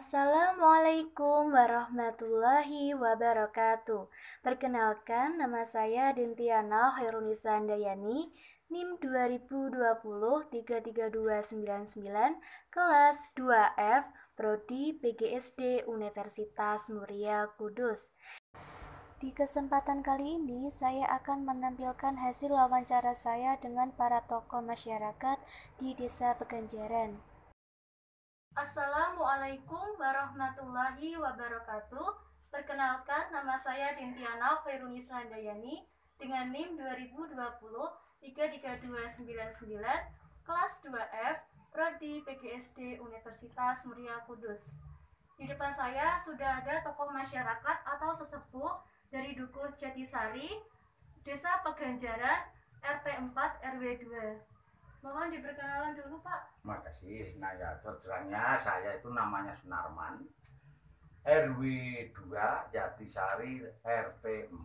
Assalamualaikum warahmatullahi wabarakatuh. Perkenalkan, nama saya Dentiana Khairunisa Handayani, NIM 2020 33299, kelas 2F, Prodi PGSD Universitas Muria Kudus. Di kesempatan kali ini, saya akan menampilkan hasil wawancara saya dengan para tokoh masyarakat di Desa Peganjaran. Assalamualaikum warahmatullahi wabarakatuh. Perkenalkan, nama saya Dentiana Khairunisa Handayani dengan NIM 2020 33299, kelas 2F, Prodi PGSD Universitas Muria Kudus. Di depan saya sudah ada tokoh masyarakat atau sesepuh dari Dukuh Jatisari, Desa Peganjaran, RT 4 RW 2. Mohon diperkenalan dulu, Pak. Makasih. Nah ya, terangnya saya itu namanya Sunarman, RW 2 Jatisari, RT 4.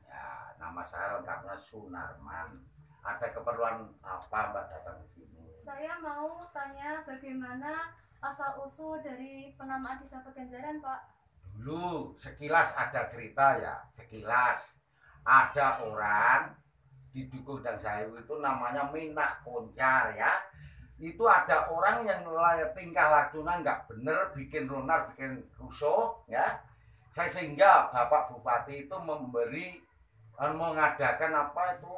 Ya, nama saya lengkapnya Sunarman. Ada keperluan apa Mbak datang ke sini? Saya mau tanya bagaimana asal-usul dari penamaan Desa Peganjaran, Pak. Dulu sekilas ada cerita ya, sekilas ada orang di Dukuh dan Sayu itu namanya Minak Koncar ya. Itu ada orang yang tingkah lakunya nggak bener, bikin ronar, bikin rusuh ya. Sehingga Bapak Bupati itu mengadakan apa itu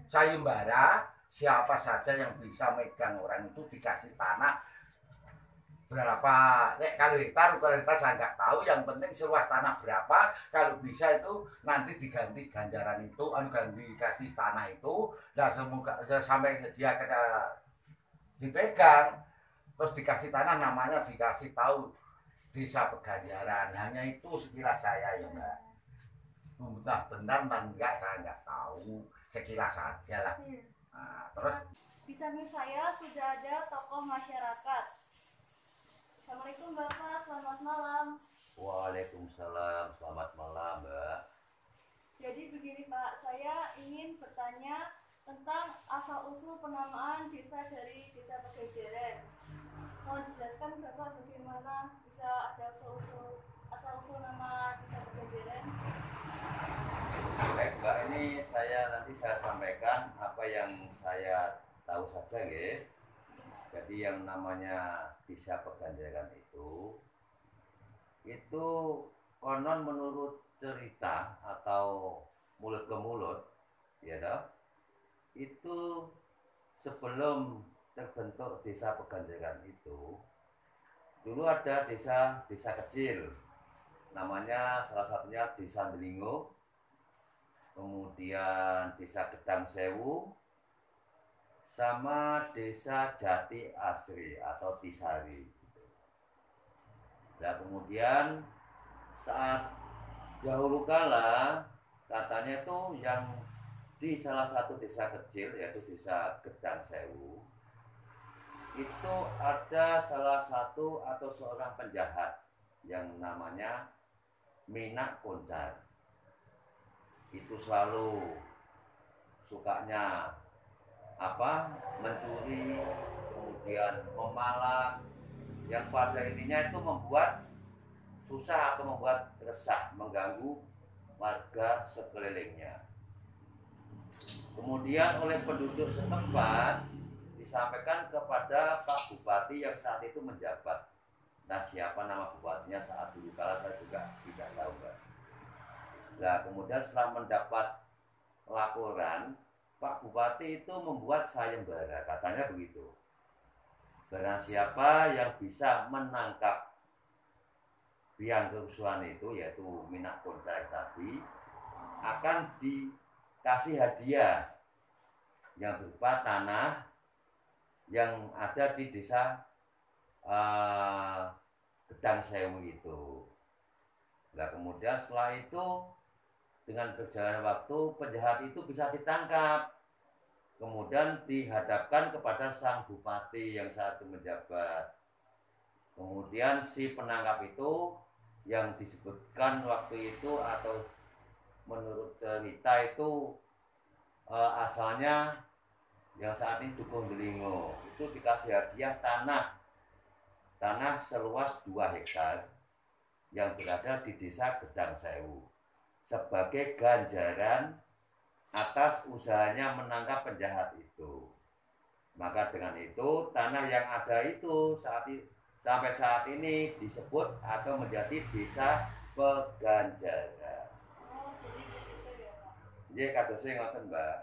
sayembara, siapa saja yang bisa megang orang itu dikasih tanah berapa, kalau hektar saya nggak tahu, yang penting seluas tanah berapa, kalau bisa itu nanti diganti ganjaran itu, ganti kasih tanah itu, dan semoga sampai dia dipegang, terus dikasih tanah, namanya dikasih tahu Desa Peganjaran. Hanya itu sekilas saya ya Mbak. Entah benar dan enggak saya nggak tahu, sekilas saja lah. Nah, terus di samping saya sudah ada tokoh masyarakat. Assalamualaikum Bapak, selamat malam. Waalaikumsalam, selamat malam Mbak. Jadi begini Pak, saya ingin bertanya tentang asal-usul penamaan desa dari Desa Peganjaran. Mohon dijelaskan Bapak bagaimana bisa ada asal-usul nama Desa Peganjaran. Baik Mbak, ini nanti saya sampaikan apa yang saya tahu saja ya. Jadi yang namanya Desa Peganjaran itu konon menurut cerita atau mulut ke mulut ya toh, itu sebelum terbentuk Desa Peganjaran itu dulu ada desa kecil, namanya salah satunya Desa Delingo, kemudian Desa Gedang Sewu, sama Desa Jati Asri atau Tisari. Nah kemudian saat dahulu kala katanya itu yang di salah satu desa kecil yaitu Desa Gedang Sewu itu ada salah satu atau seorang penjahat yang namanya Minak Koncar. Itu selalu sukanya mencuri, kemudian memalak, yang pada intinya itu membuat susah atau membuat resah, mengganggu warga sekelilingnya. Kemudian oleh penduduk setempat disampaikan kepada Pak Bupati yang saat itu menjabat. Nah, siapa nama bupatinya saat dulu kala saya juga tidak tahu Mbak. Nah, kemudian setelah mendapat laporan, Pak Bupati itu membuat sayembara, katanya begitu. Barang siapa yang bisa menangkap biang kerusuhan itu, yaitu Minak Koncar tadi, akan dikasih hadiah yang berupa tanah yang ada di Desa Gedang Sewu itu. Nah kemudian setelah itu dengan berjalannya waktu penjahat itu bisa ditangkap, kemudian dihadapkan kepada sang bupati yang saat itu menjabat. Kemudian si penangkap itu yang disebutkan waktu itu atau menurut cerita itu asalnya yang saat ini Dukuh Delingo, itu dikasih hadiah tanah tanah seluas 2 hektar yang berada di desa Gedang Sewu sebagai ganjaran atas usahanya menangkap penjahat itu. Maka dengan itu tanah yang ada itu sampai saat ini disebut atau menjadi desa Peganjaran. Oh, jadi begitu ya, Pak. Nggih kados ngoten, Mbak.